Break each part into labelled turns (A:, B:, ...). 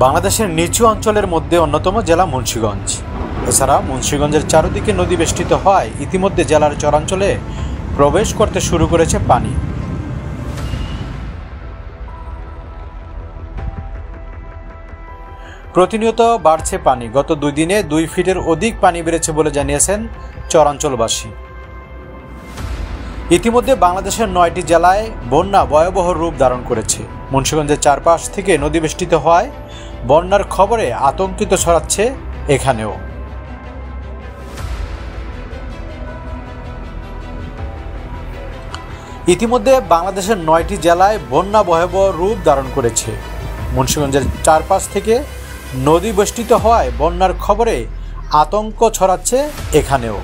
A: বাংলাদেশের নিচু অঞ্চলের মধ্যে অন্যতম জেলা মুন্সিগঞ্জ। এছাড়া মুন্সিগঞ্জের চারদিকে নদী বেষ্টিত হওয়ায় ইতিমধ্যে জেলার চরাঞ্চলে প্রবেশ করতে শুরু করেছে পানি। প্রতিনিয়ত বাড়ছে পানি। গত 2 দিনে 2 ফিটের অধিক পানি বেড়েছে বলে জানিয়েছেন চরাঞ্চলবাসী। ইতিমধ্যে বাংলাদেশের 9টি জেলায় বন্যা ভয়াবহ রূপ ধারণ করেছে। মুন্সিগঞ্জের চারপাশ থেকে নদী বেষ্টিত হওয়ায় বন্যার খবরে আতঙ্কিত ছড়াচ্ছে এখানেও। ইতিমধ্যে বাংলাদেশের 9টি জেলায় বন্যা ভয়াবহ রূপ ধারণ করেছে। মুন্সিগঞ্জের চারপাশ থেকে নদী বেষ্টিত হওয়ায় বন্যার খবরে আতঙ্ক ছড়াচ্ছে এখানেও।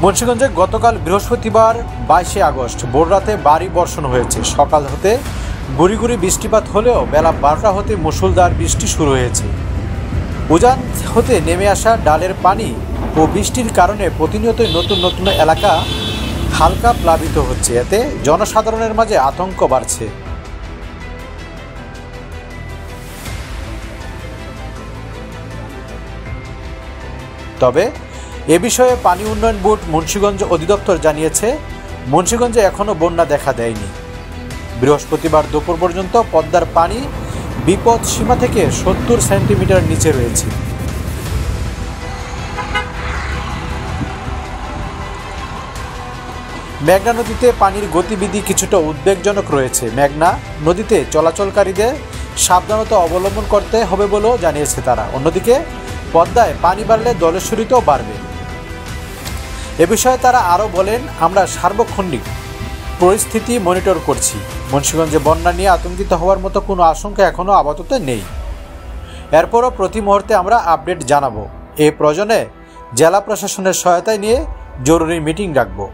A: মুন্সিগঞ্জে গতকাল বৃহস্পতিবার 22 আগস্ট ভোররাতে ভারী বর্ষণ হয়েছে। সকাল হতে গুড়ি গুড়ি বৃষ্টিপাত হলেও বেলা 12টা হতে মুষলধার বৃষ্টি শুরু হয়েছে। উজান হতে নেমে আসা ডালের পানি ও বৃষ্টির কারণে প্রতিনিয়তই নতুন নতুন এলাকা হালকা প্লাবিত হচ্ছে। এতে জনসাধারণের মাঝে আতঙ্ক বাড়ছে। তবে এ বিষয়ে পানি উন্নয়ন বোর্ড মুন্সিগঞ্জ অধিদপ্তর জানিয়েছে, মুন্সিগঞ্জে এখনও বন্যা দেখা দেয়নি। বৃহস্পতিবার দুপুর পর্যন্ত পদ্মার পানি বিপদ সীমা থেকে 70 সেন্টিমিটার নিচে রয়েছে। মেঘনা নদীতে পানির গতিবিধি কিছুটা উদ্বেগজনক রয়েছে। মেঘনা নদীতে চলাচলকারীদের সাবধানতা অবলম্বন করতে হবে বলেও জানিয়েছে তারা। অন্যদিকে পদ্মায় পানি বাড়লে জলস্ফীতিও বাড়বে। এ বিষয়ে তারা আরও বলেন, আমরা সার্বক্ষণিক পরিস্থিতি মনিটর করছি। মুন্সিগঞ্জে বন্যা নিয়ে আতঙ্কিত হওয়ার মতো কোনো আশঙ্কা এখনও আপাতত নেই। এরপরও প্রতি মুহূর্তে আমরা আপডেট জানাবো। এই প্রয়োজনে জেলা প্রশাসনের সহায়তায় নিয়ে জরুরি মিটিং ডাকবো।